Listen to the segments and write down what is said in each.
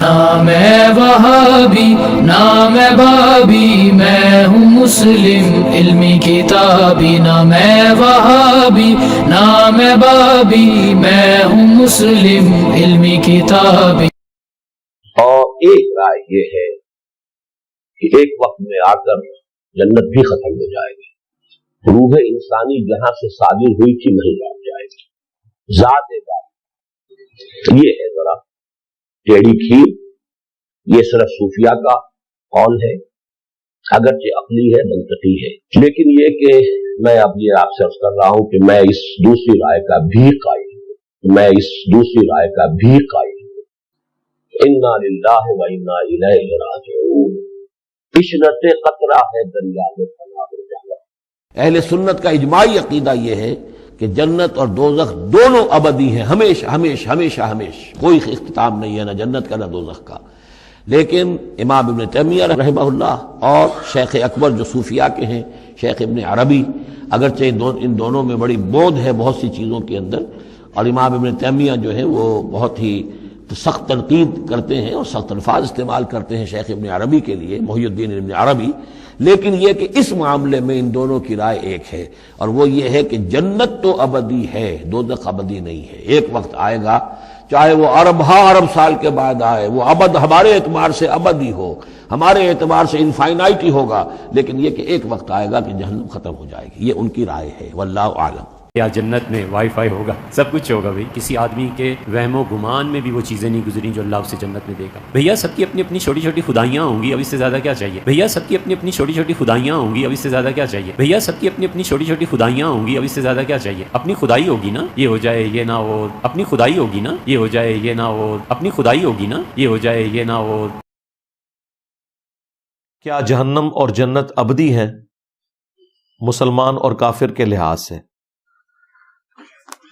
نہ میں وہابی نہ میں بابی، میں ہوں مسلم علمی کتابی، نہ میں وہابی نہ میں بابی، میں ہوں مسلم علمی کتابی۔ اور ایک رائے یہ ہے کہ ایک وقت میں آ کر جنت بھی ختم ہو جائے گی، روح انسانی جہاں سے صادر ہوئی تھی نہیں لوٹ جائے گی، ذات بات یہ ہے ذرا ٹیڑھی کھیر، یہ صرف صوفیاء کا قول ہے، اگرچہ عقلی ہے منطقی ہے، لیکن یہ کہ میں اب یہ آپ سے عرض کر رہا ہوں کہ میں اس دوسری رائے کا بھی قائل ہوں، انا للہ و انا الیہ راجعون، عشرت قطرہ ہے دریا میں فنا ہو جانا۔ اہل سنت کا اجماعی عقیدہ یہ ہے کہ جنت اور دوزخ دونوں ابدی ہیں، ہمیشہ ہمیشہ ہمیشہ ہمیشہ، کوئی اختتام نہیں ہے نہ جنت کا نہ دوزخ کا۔ لیکن امام ابن تیمیہ رحمہ اللہ اور شیخ اکبر جو صوفیاء کے ہیں، شیخ ابن عربی، اگرچہ ان دونوں میں بڑی بود ہے بہت سی چیزوں کے اندر، اور امام ابن تیمیہ جو ہے وہ بہت ہی سخت تنقید کرتے ہیں اور سخت الفاظ استعمال کرتے ہیں شیخ ابن عربی کے لیے، محی الدین ابن عربی، لیکن یہ کہ اس معاملے میں ان دونوں کی رائے ایک ہے، اور وہ یہ ہے کہ جنت تو ابدی ہے، دوزخ ابدی نہیں ہے۔ ایک وقت آئے گا، چاہے وہ ارب سال کے بعد آئے، وہ ابد ہمارے اعتبار سے ابدی ہو، ہمارے اعتبار سے انفائنائٹ ہی ہوگا، لیکن یہ کہ ایک وقت آئے گا کہ جہنم ختم ہو جائے گی۔ یہ ان کی رائے ہے، واللہ اعلم۔ یا جنت میں وائی فائی ہوگا، سب کچھ ہوگا بھائی، کسی آدمی کے وہم و گمان میں بھی وہ چیزیں نہیں گزری جو اللہ اسے جنت میں دے گا۔ بھیا سب کی اپنی اپنی چھوٹی چھوٹی خدائیاں ہوں گی، اب اس سے زیادہ کیا چاہیے؟ بھیا سب کی اپنی اپنی چھوٹی چھوٹی خدائیاں ہوں گی، اب اس سے زیادہ کیا چاہیے؟ بھیا سب کی اپنی اپنی چھوٹی چھوٹی خدائیاں ہوں گی، اب اس سے زیادہ کیا چاہیے؟ اپنی خدائی ہوگی نا، یہ ہو جائے یہ نہ ہو، اپنی خدائی ہوگی نا، یہ ہو جائے یہ نہ ہو، اپنی خدائی ہوگی نا، یہ ہو جائے یہ نہ ہو۔ کیا جہنم اور جنت ابدی ہیں مسلمان اور کافر کے لحاظ سے؟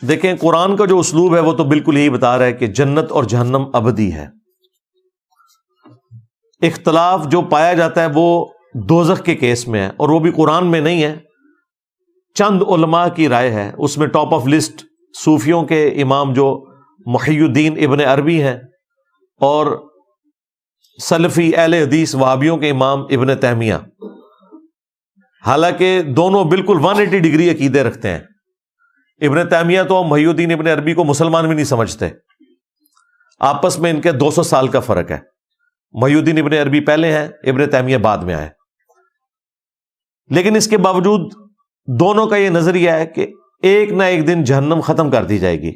دیکھیں، قرآن کا جو اسلوب ہے وہ تو بالکل یہی بتا رہا ہے کہ جنت اور جہنم ابدی ہے۔ اختلاف جو پایا جاتا ہے وہ دوزخ کے کیس میں ہے، اور وہ بھی قرآن میں نہیں ہے، چند علماء کی رائے ہے۔ اس میں ٹاپ آف لسٹ صوفیوں کے امام جو محی الدین ابن عربی ہیں، اور سلفی اہل حدیث وہابیوں کے امام ابن تیمیہ، حالانکہ دونوں بالکل 180 ڈگری عقیدے رکھتے ہیں۔ ابن تیمیہ تو محی الدین ابن عربی کو مسلمان بھی نہیں سمجھتے، آپس میں ان کے 200 سال کا فرق ہے، محی الدین ابن عربی پہلے ہیں، ابن تیمیہ بعد میں آئے، لیکن اس کے باوجود دونوں کا یہ نظریہ ہے کہ ایک نہ ایک دن جہنم ختم کر دی جائے گی۔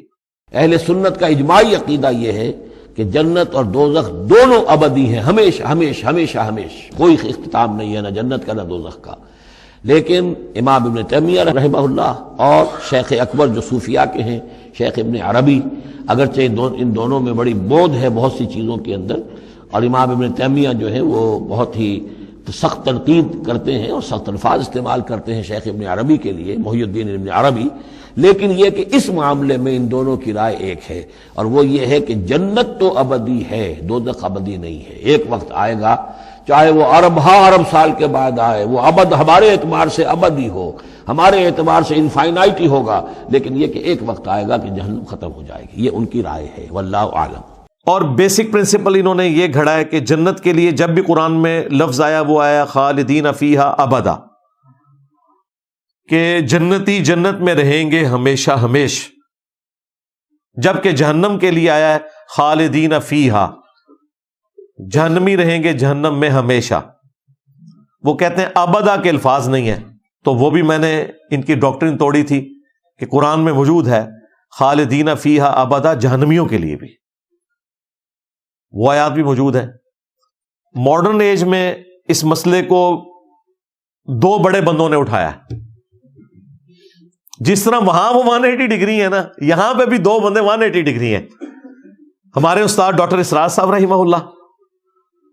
اہل سنت کا اجماعی عقیدہ یہ ہے کہ جنت اور دوزخ دونوں ابدی ہیں، ہمیشہ ہمیشہ ہمیشہ ہمیشہ، کوئی اختتام نہیں ہے نہ جنت کا نہ دوزخ کا۔ لیکن امام ابن تیمیہ رحمہ اللہ اور شیخ اکبر جو صوفیاء کے ہیں، شیخ ابن عربی، اگرچہ ان دونوں میں بڑی بود ہے بہت سی چیزوں کے اندر، اور امام ابن تیمیہ جو ہے وہ بہت ہی سخت تنقید کرتے ہیں اور سخت الفاظ استعمال کرتے ہیں شیخ ابن عربی کے لیے، محی الدین ابن عربی، لیکن یہ کہ اس معاملے میں ان دونوں کی رائے ایک ہے، اور وہ یہ ہے کہ جنت تو ابدی ہے، دوزخ ابدی نہیں ہے۔ ایک وقت آئے گا، چاہے وہ ارب سال کے بعد آئے، وہ ابد ہمارے اعتبار سے ابدی ہو، ہمارے اعتبار سے انفائنائٹ ہی ہوگا، لیکن یہ کہ ایک وقت آئے گا کہ جہنم ختم ہو جائے گی۔ یہ ان کی رائے ہے، واللہ اعلم۔ اور بیسک پرنسپل انہوں نے یہ گھڑا ہے کہ جنت کے لیے جب بھی قرآن میں لفظ آیا وہ آیا خالدین فیہا ابدا، کہ جنتی جنت میں رہیں گے ہمیشہ ہمیش، جبکہ جہنم کے لیے آیا ہے خالدین فیہا، جہنمی رہیں گے جہنم میں ہمیشہ۔ وہ کہتے ہیں ابدا کے الفاظ نہیں ہیں، تو وہ بھی میں نے ان کی ڈاکٹرین توڑی تھی کہ قرآن میں موجود ہے خالدین فیہا ابدا جہنمیوں کے لیے بھی، وہ آیات بھی موجود ہے۔ ماڈرن ایج میں اس مسئلے کو دو بڑے بندوں نے اٹھایا، جس طرح وہاں وہ 180 ڈگری ہے نا، یہاں پہ بھی دو بندے 180 ڈگری ہیں، ہمارے استاد ڈاکٹر اسرار صاحب رحمہ اللہ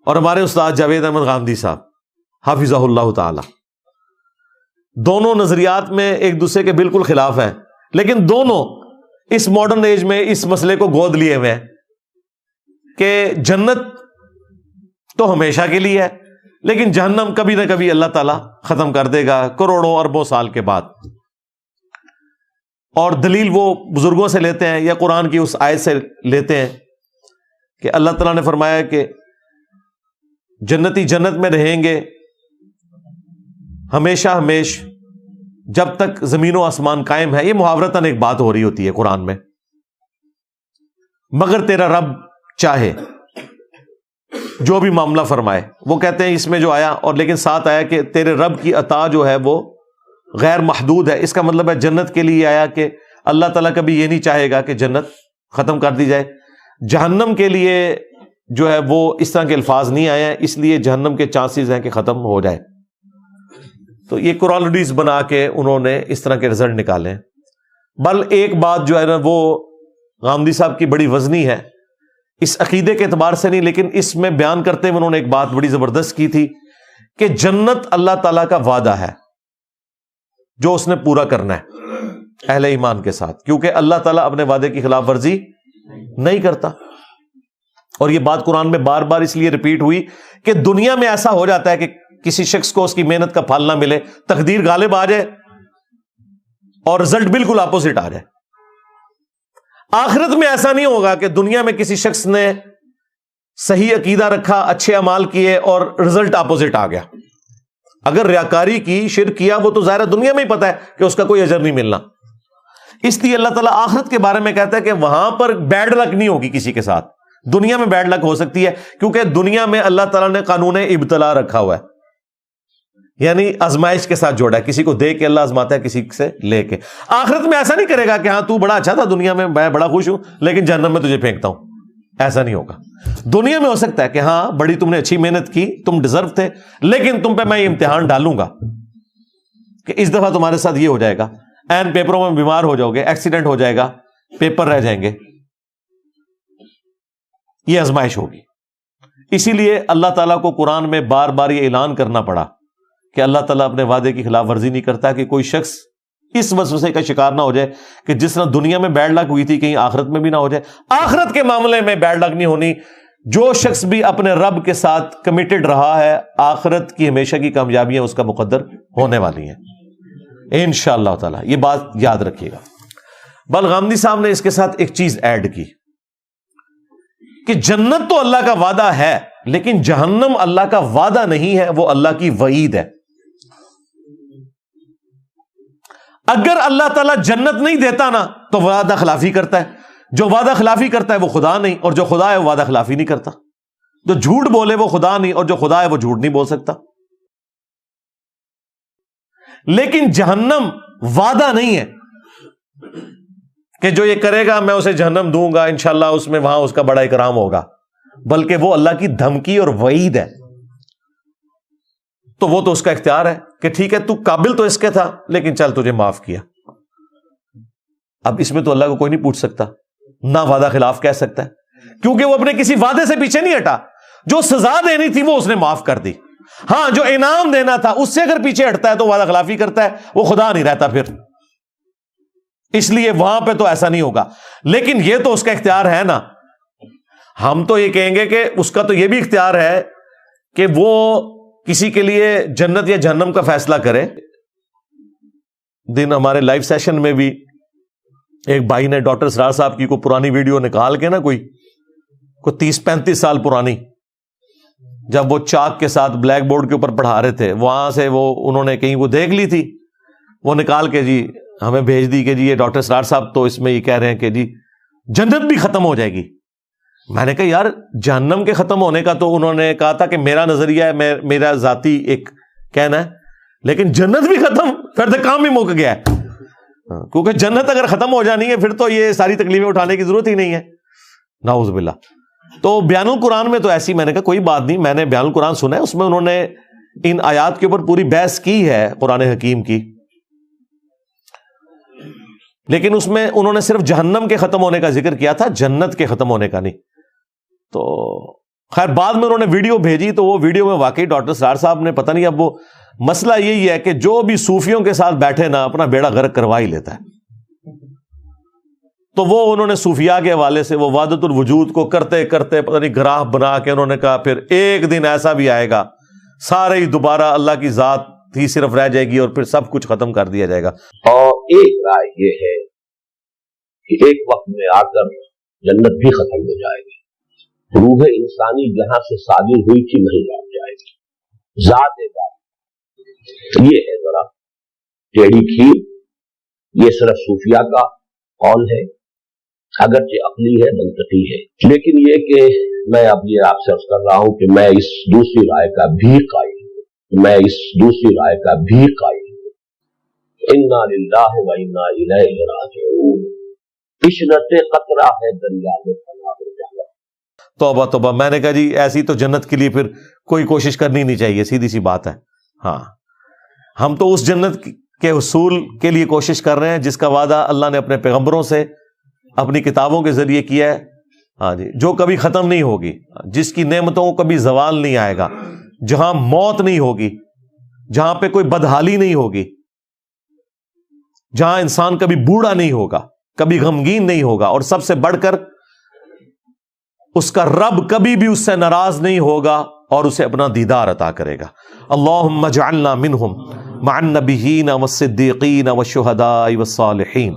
اور ہمارے استاد جاوید احمد غامدی صاحب حافظہ اللہ تعالی۔ دونوں نظریات میں ایک دوسرے کے بالکل خلاف ہیں، لیکن دونوں اس ماڈرن ایج میں اس مسئلے کو گود لیے ہوئے ہیں کہ جنت تو ہمیشہ کے لیے ہے، لیکن جہنم کبھی نہ کبھی اللہ تعالیٰ ختم کر دے گا کروڑوں اربوں سال کے بعد۔ اور دلیل وہ بزرگوں سے لیتے ہیں یا قرآن کی اس آیت سے لیتے ہیں کہ اللہ تعالیٰ نے فرمایا کہ جنتی جنت میں رہیں گے ہمیشہ ہمیش جب تک زمین و آسمان قائم ہے. یہ محاورتاً ایک بات ہو رہی ہوتی ہے قرآن میں. مگر تیرا رب چاہے جو بھی معاملہ فرمائے. وہ کہتے ہیں اس میں جو آیا اور لیکن ساتھ آیا کہ تیرے رب کی عطا جو ہے وہ غیر محدود ہے. اس کا مطلب ہے جنت کے لیے آیا کہ اللہ تعالیٰ کبھی یہ نہیں چاہے گا کہ جنت ختم کر دی جائے. جہنم کے لیے جو ہے وہ اس طرح کے الفاظ نہیں آئے ہیں, اس لیے جہنم کے چانسز ہیں کہ ختم ہو جائے. تو یہ قرآن حدیث بنا کے انہوں نے اس طرح کے رزلٹ نکالے ہیں. بل ایک بات جو ہے نا وہ غامدی صاحب کی بڑی وزنی ہے, اس عقیدے کے اعتبار سے نہیں, لیکن اس میں بیان کرتے ہوئے انہوں نے ایک بات بڑی زبردست کی تھی کہ جنت اللہ تعالیٰ کا وعدہ ہے جو اس نے پورا کرنا ہے اہل ایمان کے ساتھ, کیونکہ اللہ تعالیٰ اپنے وعدے کی خلاف ورزی نہیں کرتا. اور یہ بات قرآن میں بار بار اس لیے ریپیٹ ہوئی کہ دنیا میں ایسا ہو جاتا ہے کہ کسی شخص کو اس کی محنت کا پھل نہ ملے, تقدیر غالب آ جائے اور رزلٹ بالکل اپوزٹ آ جائے. آخرت میں ایسا نہیں ہوگا کہ دنیا میں کسی شخص نے صحیح عقیدہ رکھا, اچھے اعمال کیے اور رزلٹ اپوزٹ آ گیا. اگر ریاکاری کی, شرک کیا, وہ تو ظاہر دنیا میں ہی پتا ہے کہ اس کا کوئی اجر نہیں ملنا. اس لیے اللہ تعالیٰ آخرت کے بارے میں کہتا ہے کہ وہاں پر بیڈ لک نہیں ہوگی کسی کے ساتھ. دنیا میں بیڈ لک ہو سکتی ہے کیونکہ دنیا میں اللہ تعالیٰ نے قانون ابتلا رکھا ہوا ہے, یعنی آزمائش کے ساتھ جوڑا ہے. کسی کو دے کے اللہ آزماتا ہے, کسی سے لے کے. آخرت میں ایسا نہیں کرے گا کہ ہاں تو بڑا اچھا تھا دنیا میں, میں بڑا خوش ہوں لیکن جہنم میں تجھے پھینکتا ہوں. ایسا نہیں ہوگا. دنیا میں ہو سکتا ہے کہ ہاں بڑی تم نے اچھی محنت کی, تم ڈیزرو تھے, لیکن تم پہ میں یہ امتحان ڈالوں گا کہ اس دفعہ تمہارے ساتھ یہ ہو جائے گا, این پیپروں میں بیمار ہو جاؤ گے, ایکسیڈنٹ ہو جائے گا, پیپر رہ جائیں گے. یہ آزمائش ہوگی. اسی لیے اللہ تعالیٰ کو قرآن میں بار بار یہ اعلان کرنا پڑا کہ اللہ تعالیٰ اپنے وعدے کی خلاف ورزی نہیں کرتا, کہ کوئی شخص اس وسوسے کا شکار نہ ہو جائے کہ جس طرح دنیا میں بیڈ لک ہوئی تھی کہیں آخرت میں بھی نہ ہو جائے. آخرت کے معاملے میں بیڈ لک نہیں ہونی. جو شخص بھی اپنے رب کے ساتھ کمیٹڈ رہا ہے, آخرت کی ہمیشہ کی کامیابیاں اس کا مقدر ہونے والی ہیں انشاءاللہ تعالی. یہ بات یاد رکھیے گا. بل غامدی صاحب نے اس کے ساتھ ایک چیز ایڈ کی کہ جنت تو اللہ کا وعدہ ہے لیکن جہنم اللہ کا وعدہ نہیں ہے, وہ اللہ کی وعید ہے. اگر اللہ تعالیٰ جنت نہیں دیتا نا تو وعدہ خلافی کرتا ہے. جو وعدہ خلافی کرتا ہے وہ خدا نہیں, اور جو خدا ہے وہ وعدہ خلافی نہیں کرتا. جو جھوٹ بولے وہ خدا نہیں, اور جو خدا ہے وہ جھوٹ نہیں بول سکتا. لیکن جہنم وعدہ نہیں ہے کہ جو یہ کرے گا میں اسے جہنم دوں گا انشاءاللہ, اس میں وہاں اس کا بڑا اکرام ہوگا, بلکہ وہ اللہ کی دھمکی اور وعید ہے. تو وہ تو اس کا اختیار ہے کہ ٹھیک ہے تو قابل تو اس کے تھا لیکن چل تجھے معاف کیا. اب اس میں تو اللہ کو کوئی نہیں پوچھ سکتا, نہ وعدہ خلاف کہہ سکتا ہے, کیونکہ وہ اپنے کسی وعدے سے پیچھے نہیں ہٹا. جو سزا دینی تھی وہ اس نے معاف کر دی. ہاں جو انعام دینا تھا اس سے اگر پیچھے ہٹتا ہے تو وعدہ خلافی کرتا ہے, وہ خدا نہیں رہتا پھر. اس لیے وہاں پہ تو ایسا نہیں ہوگا. لیکن یہ تو اس کا اختیار ہے نا. ہم تو یہ کہیں گے کہ اس کا تو یہ بھی اختیار ہے کہ وہ کسی کے لیے جنت یا جہنم کا فیصلہ کرے. دن ہمارے لائیو سیشن میں بھی ایک بھائی نے ڈاکٹر اسرار صاحب کی کوئی پرانی ویڈیو نکال کے نا, کوئی 30-35 سال پرانی, جب وہ چاک کے ساتھ بلیک بورڈ کے اوپر پڑھا رہے تھے, وہاں سے وہ انہوں نے کہیں وہ دیکھ لی تھی, وہ نکال کے جی ہمیں بھیج دی کہ جی یہ ڈاکٹر اسرار صاحب تو اس میں یہ کہہ رہے ہیں کہ جی جنت بھی ختم ہو جائے گی. میں نے کہا یار جہنم کے ختم ہونے کا تو انہوں نے کہا تھا کہ میرا نظریہ ہے, میرا ذاتی ایک کہنا ہے, لیکن جنت بھی ختم, پھر تو کام بھی مک گیا ہے. کیونکہ جنت اگر ختم ہو جانی ہے پھر تو یہ ساری تکلیفیں اٹھانے کی ضرورت ہی نہیں ہے, نعوذ باللہ. تو بیان القرآن میں تو ایسی, میں نے کہا کوئی بات نہیں, میں نے بیان القرآن سنا ہے, اس میں انہوں نے ان آیات کے اوپر پوری بحث کی ہے قرآن حکیم کی, لیکن اس میں انہوں نے صرف جہنم کے ختم ہونے کا ذکر کیا تھا, جنت کے ختم ہونے کا نہیں. تو خیر بعد میں انہوں نے ویڈیو بھیجی تو وہ ویڈیو میں واقعی ڈاکٹر اسرار صاحب نے پتہ نہیں, اب وہ مسئلہ یہی ہے کہ جو بھی صوفیوں کے ساتھ بیٹھے نا اپنا بیڑا غرق کروا ہی لیتا ہے. تو وہ انہوں نے صوفیاء کے حوالے سے وہ وحدت الوجود کو کرتے کرتے پتہ نہیں گراہ بنا کے انہوں نے کہا پھر ایک دن ایسا بھی آئے گا سارے ہی دوبارہ اللہ کی ذات ہی صرف رہ جائے گی اور پھر سب کچھ ختم کر دیا جائے گا. اور ایک رائے یہ ہے کہ ایک وقت میں آ کر جنت بھی ختم ہو جائے گی, روح انسانی جہاں سے صادر ہوئی تھی وہیں لوٹ جائے گی۔ ذات بات یہ ہے ذرا ٹیڑھی کھیر، یہ صرف صوفیہ کا قول ہے، اگرچہ عقلی ہے، منطقی ہے، لیکن یہ کہ میں اب یہ آپ سے عرض کر رہا ہوں کہ میں اس دوسری رائے کا بھی قائل ہوں، میں اس دوسری رائے کا بھی قائل ہوں۔ انا للہ و انا الیہ راجعون، عشرت قطرہ ہے دریا میں پناہ جانا۔ توبہ توبہ، میں نے کہا جی ایسی تو جنت کے لیے پھر کوئی کوشش کرنی نہیں چاہیے، سیدھی سی بات ہے۔ ہاں، ہم تو اس جنت کے حصول کے لیے کوشش کر رہے ہیں جس کا وعدہ اللہ نے اپنے پیغمبروں سے اپنی کتابوں کے ذریعے کیا ہے، ہاں جی، جو کبھی ختم نہیں ہوگی، جس کی نعمتوں کو کبھی زوال نہیں آئے گا، جہاں موت نہیں ہوگی، جہاں پہ کوئی بدحالی نہیں ہوگی، جہاں انسان کبھی بوڑھا نہیں ہوگا، کبھی غمگین نہیں ہوگا، اور سب سے بڑھ کر اس کا رب کبھی بھی اس سے ناراض نہیں ہوگا اور اسے اپنا دیدار عطا کرے گا۔ اللہم اجعلنا منہم مع النبیین والصدیقین والشہداء والصالحین۔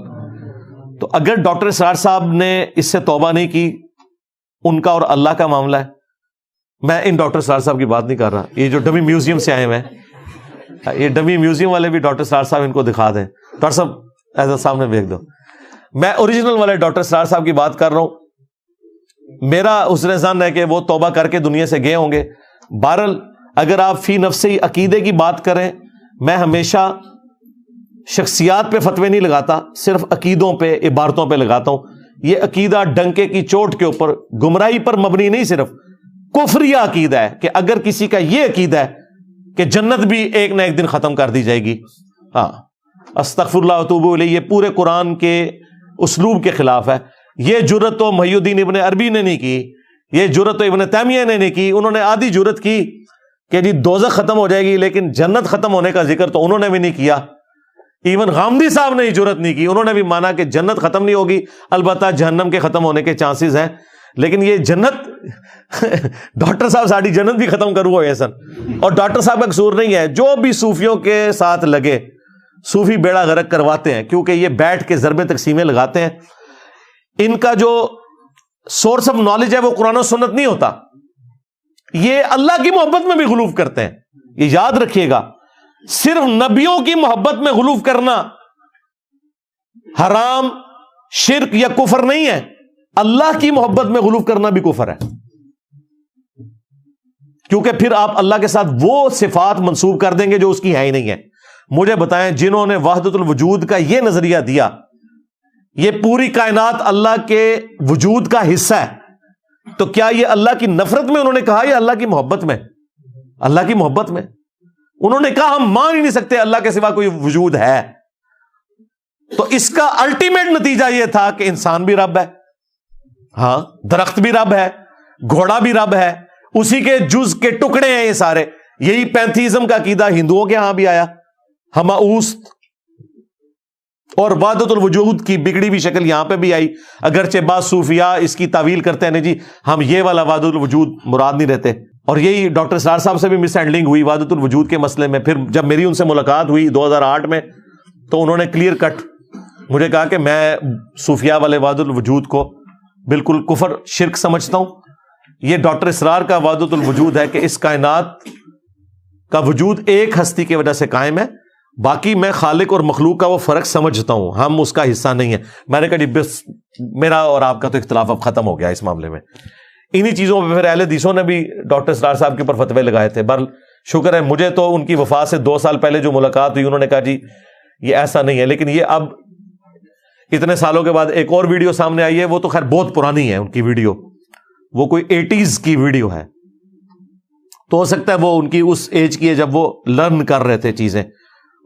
تو اگر ڈاکٹر اسرار صاحب نے اس سے توبہ نہیں کی، ان کا اور اللہ کا معاملہ ہے۔ میں ان ڈاکٹر اسرار صاحب کی بات نہیں کر رہا، یہ جو ڈمی میوزیم سے آئے ہوئے ہیں، یہ ڈمی میوزیم والے بھی ڈاکٹر اسرار صاحب ان کو دکھا دیں۔ ڈاکٹر صاحب ایسا سامنے بھیج دو۔ میں اوریجنل والے ڈاکٹر اسرار صاحب کی بات کر رہا ہوں۔ میرا حسن ظن ہے کہ وہ توبہ کر کے دنیا سے گئے ہوں گے۔ بہرحال اگر آپ فی نفسی عقیدے کی بات کریں، میں ہمیشہ شخصیات پہ فتوے نہیں لگاتا، صرف عقیدوں پہ، عبارتوں پہ لگاتا ہوں۔ یہ عقیدہ ڈنکے کی چوٹ کے اوپر گمراہی پر مبنی نہیں، صرف کفریہ عقیدہ ہے کہ اگر کسی کا یہ عقیدہ ہے کہ جنت بھی ایک نہ ایک دن ختم کر دی جائے گی، ہاں، استغفر اللہ واتوب الیہ، یہ پورے قرآن کے اسلوب کے خلاف ہے۔ یہ جرت تو محی الدین ابن عربی نے نہیں کی، یہ جرت تو ابن تیمیہ نے نہیں کی۔ انہوں نے آدھی جرت کی کہ جی دوزخ ختم ہو جائے گی، لیکن جنت ختم ہونے کا ذکر تو انہوں نے بھی نہیں کیا۔ ایون غامدی صاحب نے جرت نہیں کی، انہوں نے بھی مانا کہ جنت ختم نہیں ہوگی، البتہ جہنم کے ختم ہونے کے چانسز ہیں، لیکن یہ جنت ڈاکٹر صاحب ساری جنت بھی ختم کرو ہوئے سن۔ اور ڈاکٹر صاحب کا قصور نہیں ہے، جو بھی صوفیوں کے ساتھ لگے، صوفی بیڑا غرق کرواتے ہیں، کیونکہ یہ بیٹھ کے ضرب تقسیمیں لگاتے ہیں۔ ان کا جو سورس آف نالج ہے وہ قرآن و سنت نہیں ہوتا، یہ اللہ کی محبت میں بھی غلوف کرتے ہیں۔ یہ یاد رکھیے گا، صرف نبیوں کی محبت میں غلوف کرنا حرام، شرک یا کفر نہیں ہے، اللہ کی محبت میں غلوف کرنا بھی کفر ہے، کیونکہ پھر آپ اللہ کے ساتھ وہ صفات منسوب کر دیں گے جو اس کی ہے ہی نہیں ہے۔ مجھے بتائیں، جنہوں نے وحدت الوجود کا یہ نظریہ دیا، یہ پوری کائنات اللہ کے وجود کا حصہ ہے، تو کیا یہ اللہ کی نفرت میں انہوں نے کہا یا اللہ کی محبت میں؟ اللہ کی محبت میں۔ انہوں نے کہا ہم مان ہی نہیں سکتے اللہ کے سوا کوئی وجود ہے۔ تو اس کا الٹیمیٹ نتیجہ یہ تھا کہ انسان بھی رب ہے، ہاں، درخت بھی رب ہے، گھوڑا بھی رب ہے، اسی کے جز کے ٹکڑے ہیں یہ سارے۔ یہی پینتھیزم کا عقیدہ ہندوؤں کے ہاں بھی آیا، ہماؤست، اور وحدت الوجود کی بگڑی بھی شکل یہاں پہ بھی آئی، اگرچہ بعض صوفیاء اس کی تعویل کرتے ہیں، جی ہم یہ والا وحدت الوجود مراد نہیں رہتے۔ اور یہی ڈاکٹر اسرار صاحب سے بھی مس ہینڈلنگ ہوئی وحدت الوجود کے مسئلے میں۔ پھر جب میری ان سے ملاقات ہوئی 2008 میں، تو انہوں نے کلیئر کٹ مجھے کہا کہ میں صوفیاء والے وحدت الوجود کو بالکل کفر، شرک سمجھتا ہوں۔ یہ ڈاکٹر اسرار کا وحدت الوجود ہے کہ اس کائنات کا وجود ایک ہستی کی وجہ سے قائم ہے، باقی میں خالق اور مخلوق کا وہ فرق سمجھتا ہوں، ہم اس کا حصہ نہیں ہے۔ میں نے کہا جی بس میرا اور آپ کا تو اختلاف اب ختم ہو گیا اس معاملے میں۔ انہی چیزوں پہ پھر اہل حدیثوں نے بھی ڈاکٹر اسرار صاحب کے اوپر فتوے لگائے تھے۔ بہرحال شکر ہے، مجھے تو ان کی وفات سے 2 سال پہلے جو ملاقات ہوئی، انہوں نے کہا جی یہ ایسا نہیں ہے، لیکن یہ اب اتنے سالوں کے بعد ایک اور ویڈیو سامنے آئی ہے، وہ تو خیر بہت پرانی ہے ان کی ویڈیو، وہ کوئی 80s کی ویڈیو ہے، تو ہو سکتا ہے وہ ان کی اس ایج کی ہے جب وہ لرن کر رہے تھے چیزیں،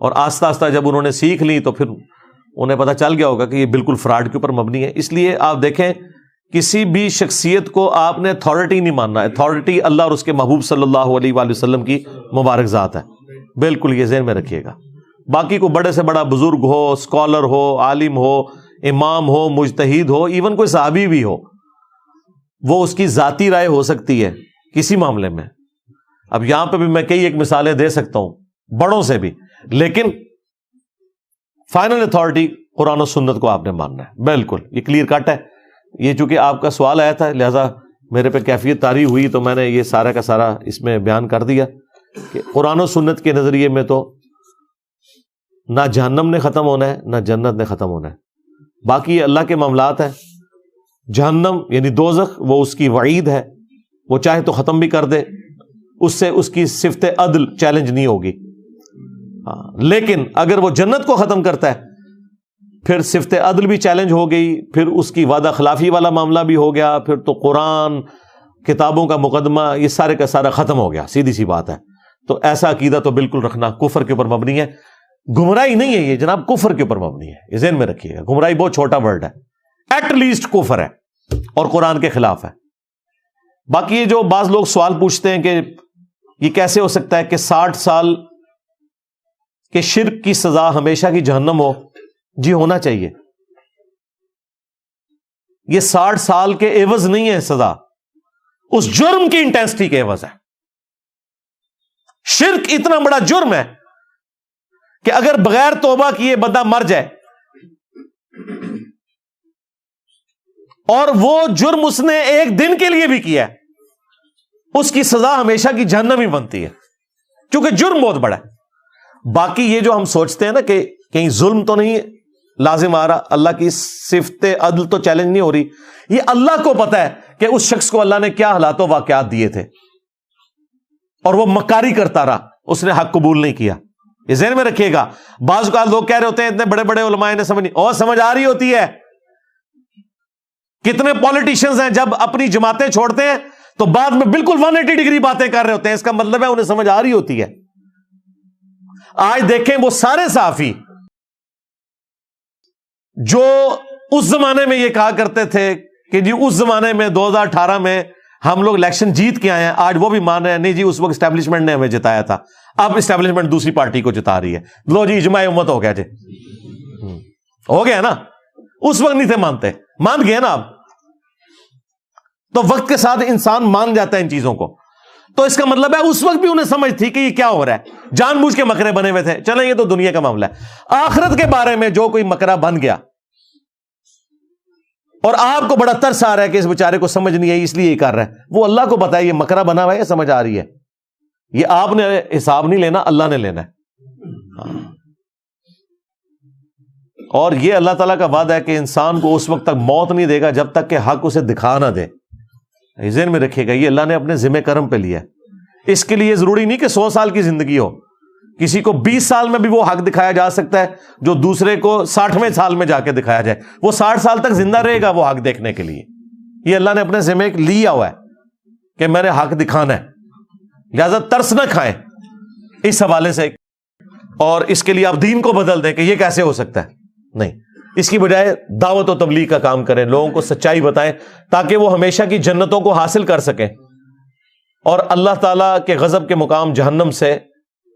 اور آہستہ آہستہ جب انہوں نے سیکھ لی تو پھر انہیں پتہ چل گیا ہوگا کہ یہ بالکل فراڈ کے اوپر مبنی ہے۔ اس لیے آپ دیکھیں، کسی بھی شخصیت کو آپ نے اتھارٹی نہیں ماننا، اتھارٹی اللہ اور اس کے محبوب صلی اللہ علیہ وآلہ وسلم کی مبارک ذات ہے، بالکل یہ ذہن میں رکھیے گا۔ باقی کو بڑے سے بڑا بزرگ ہو، اسکالر ہو، عالم ہو، امام ہو، مجتہد ہو، ایون کوئی صحابی بھی ہو، وہ اس کی ذاتی رائے ہو سکتی ہے کسی معاملے میں۔ اب یہاں پہ بھی میں کئی ایک مثالیں دے سکتا ہوں بڑوں سے بھی، لیکن فائنل اتھارٹی قرآن و سنت کو آپ نے ماننا ہے، بالکل یہ کلیئر کٹ ہے۔ یہ چونکہ آپ کا سوال آیا تھا، لہذا میرے پہ کیفیت طاری ہوئی تو میں نے یہ سارا کا سارا اس میں بیان کر دیا کہ قرآن و سنت کے نظریے میں تو نہ جہنم نے ختم ہونا ہے نہ جنت نے ختم ہونا ہے، باقی یہ اللہ کے معاملات ہیں. جہنم یعنی دوزخ وہ اس کی وعید ہے، وہ چاہے تو ختم بھی کر دے، اس سے اس کی صفت عدل چیلنج نہیں ہوگی. لیکن اگر وہ جنت کو ختم کرتا ہے پھر صفت عدل بھی چیلنج ہو گئی، پھر اس کی وعدہ خلافی والا معاملہ بھی ہو گیا، پھر تو قرآن کتابوں کا مقدمہ یہ سارے کا سارا ختم ہو گیا. سیدھی سی بات ہے. تو ایسا عقیدہ تو بالکل رکھنا کفر کے اوپر مبنی ہے. گمراہی نہیں ہے یہ جناب، کفر کے اوپر مبنی ہے، یہ ذہن میں رکھیے گا. گمراہی بہت چھوٹا ورڈ ہے، ایٹ لیسٹ کفر ہے اور قرآن کے خلاف ہے. باقی یہ جو بعض لوگ سوال پوچھتے ہیں کہ یہ کیسے ہو سکتا ہے کہ 60 سال کے شرک کی سزا ہمیشہ کی جہنم ہو. جی ہونا چاہیے. یہ 60 سال کے عوض نہیں ہے سزا، اس جرم کی انٹینسٹی کے عوض ہے. شرک اتنا بڑا جرم ہے کہ اگر بغیر توبہ کیے بندہ مر جائے اور وہ جرم اس نے ایک دن کے لیے بھی کیا ہے، اس کی سزا ہمیشہ کی جہنم ہی بنتی ہے، کیونکہ جرم بہت بڑا ہے. باقی یہ جو ہم سوچتے ہیں نا کہ کہیں ظلم تو نہیں لازم آ رہا، اللہ کی صفت عدل تو چیلنج نہیں ہو رہی، یہ اللہ کو پتا ہے کہ اس شخص کو اللہ نے کیا حالات و واقعات دیے تھے اور وہ مکاری کرتا رہا، اس نے حق قبول نہیں کیا. یہ ذہن میں رکھیے گا. بعض اوقات لوگ کہہ رہے ہوتے ہیں اتنے بڑے بڑے علماء نے سمجھ نہیں، اور سمجھ آ رہی ہوتی ہے. کتنے پولیٹیشنز ہیں جب اپنی جماعتیں چھوڑتے ہیں تو بعد میں بالکل 180 ڈگری باتیں کر رہے ہوتے ہیں، اس کا مطلب ہے انہیں سمجھ آ رہی ہوتی ہے. آج دیکھیں وہ سارے صحافی جو اس زمانے میں یہ کہا کرتے تھے کہ جی اس زمانے میں 2018 میں ہم لوگ الیکشن جیت کے آئے ہیں، آج وہ بھی مان رہے ہیں نہیں جی اس وقت اسٹیبلشمنٹ نے ہمیں جتایا تھا، اب اسٹیبلشمنٹ دوسری پارٹی کو جتا رہی ہے. لو جی اجماع امت ہو گیا جی، ہو گیا نا. اس وقت نہیں تھے مانتے، مان گئے نا اب. تو وقت کے ساتھ انسان مان جاتا ہے ان چیزوں کو. تو اس کا مطلب ہے اس وقت بھی انہیں سمجھ تھی کہ یہ کیا ہو رہا ہے، جان بوجھ کے مکرے بنے ہوئے تھے. چلیں یہ تو دنیا کا معاملہ ہے. آخرت کے بارے میں جو کوئی مکرا بن گیا اور آپ کو بڑا ترس آ رہا ہے کہ اس بیچارے کو سمجھ نہیں آئی اس لیے یہ کر رہا ہے، وہ اللہ کو پتا ہے یہ مکرا بنا ہوا ہے، سمجھ آ رہی ہے. یہ آپ نے حساب نہیں لینا، اللہ نے لینا ہے. اور یہ اللہ تعالیٰ کا وعدہ ہے کہ انسان کو اس وقت تک موت نہیں دے گا جب تک کہ حق اسے دکھا نہ دے. ذہن میں رکھیے گا یہ اللہ نے اپنے ذمہ کرم پہ لیا ہے. اس کے لیے ضروری نہیں کہ 100 سال کی زندگی ہو، کسی کو 20 سال میں بھی وہ حق دکھایا جا سکتا ہے جو دوسرے کو 60ویں سال میں جا کے دکھایا جائے. وہ 60 سال تک زندہ رہے گا وہ حق دیکھنے کے لیے. یہ اللہ نے اپنے ذمہ لیا ہوا ہے کہ میں نے حق دکھانا ہے، لہذا ترس نہ کھائیں اس حوالے سے اور اس کے لیے آپ دین کو بدل دیں کہ یہ کیسے ہو سکتا ہے. نہیں، اس کی بجائے دعوت و تبلیغ کا کام کریں، لوگوں کو سچائی بتائیں تاکہ وہ ہمیشہ کی جنتوں کو حاصل کر سکیں اور اللہ تعالیٰ کے غضب کے مقام جہنم سے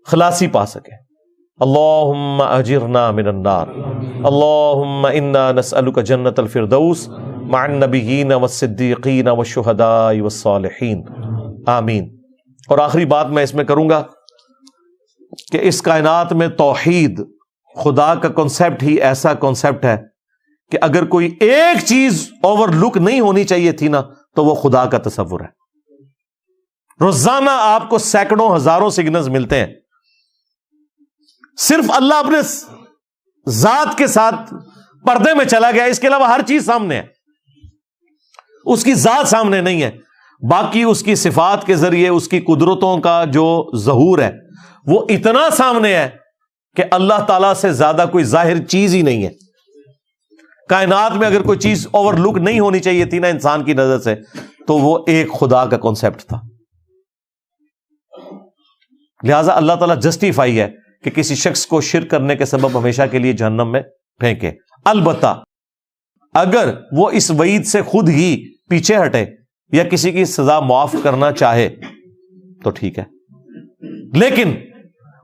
خلاصی پا سکیں. اللہم اجرنا من النار، اللہم انا نسألک جنت الفردوس مع النبیین والصدیقین والشہداء والصالحین، آمین. اور آخری بات میں اس میں کروں گا کہ اس کائنات میں توحید خدا کا کنسپٹ ہی ایسا کنسپٹ ہے کہ اگر کوئی ایک چیز اوور لک نہیں ہونی چاہیے تھی نا تو وہ خدا کا تصور ہے. روزانہ آپ کو سینکڑوں ہزاروں سگنلز ملتے ہیں، صرف اللہ اپنے ذات کے ساتھ پردے میں چلا گیا، اس کے علاوہ ہر چیز سامنے ہے، اس کی ذات سامنے نہیں ہے. باقی اس کی صفات کے ذریعے اس کی قدرتوں کا جو ظہور ہے وہ اتنا سامنے ہے کہ اللہ تعالیٰ سے زیادہ کوئی ظاہر چیز ہی نہیں ہے. کائنات میں اگر کوئی چیز اوور لک نہیں ہونی چاہیے تھی نا انسان کی نظر سے تو وہ ایک خدا کا کانسیپٹ تھا. لہذا اللہ تعالیٰ جسٹیفائی ہے کہ کسی شخص کو شرک کرنے کے سبب ہمیشہ کے لیے جہنم میں پھینکے. البتہ اگر وہ اس وعید سے خود ہی پیچھے ہٹے یا کسی کی سزا معاف کرنا چاہے تو ٹھیک ہے، لیکن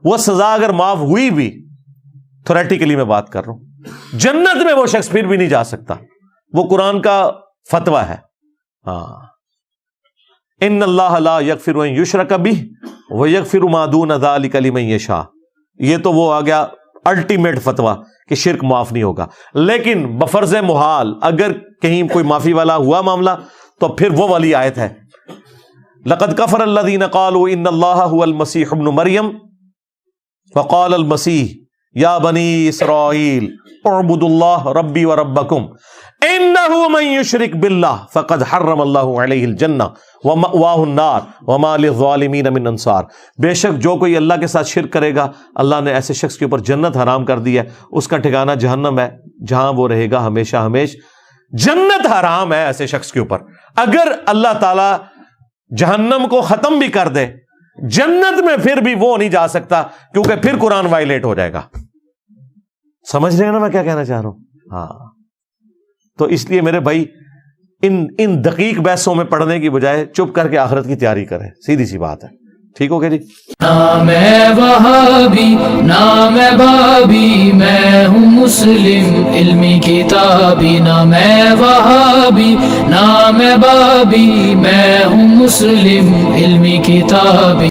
وہ سزا اگر معاف ہوئی بھی، تھیوریٹیکلی میں بات کر رہا ہوں، جنت میں وہ شخص پھر بھی نہیں جا سکتا. وہ قرآن کا فتویٰ ہے. ان اللہ لا یغفر ان یشرک بہ ویغفر ما دون ذلک لمن یشاء. یہ تو وہ آ گیا الٹیمیٹ فتویٰ کہ شرک معاف نہیں ہوگا. لیکن بفرض محال اگر کہیں کوئی معافی والا ہوا معاملہ تو پھر وہ والی آیت ہے لقد کفر الذین قالوا ان اللہ هو المسیح ابن مریم وقال المسیح یا بنی اسرائیل اعبدوا اللہ ربی وربکم انہ من یشرک باللہ فقد حرم اللہ علیہ الجنہ ومأواہ النار وما للظالمین من انصار. بے شک جو کوئی اللہ کے ساتھ شرک کرے گا اللہ نے ایسے شخص کے اوپر جنت حرام کر دی ہے, اس کا ٹھکانہ جہنم ہے جہاں وہ رہے گا ہمیشہ ہمیش. جنت حرام ہے ایسے شخص کے اوپر. اگر اللہ تعالی جہنم کو ختم بھی کر دے جنت میں پھر بھی وہ نہیں جا سکتا کیونکہ پھر قرآن وائلیٹ ہو جائے گا. سمجھ رہے ہیں نا میں کیا کہنا چاہ رہا ہوں؟ ہاں, تو اس لیے میرے بھائی ان دقیق بحثوں میں پڑھنے کی بجائے چپ کر کے آخرت کی تیاری کریں, سیدھی سی بات ہے. ٹھیک ہو گیا جی؟ نہ میں وہابی نہ میں بابی, میں ہوں مسلم علمی کتابی. نہ میں وہابی نہ میں بابی, میں ہوں مسلم علمی کتابی.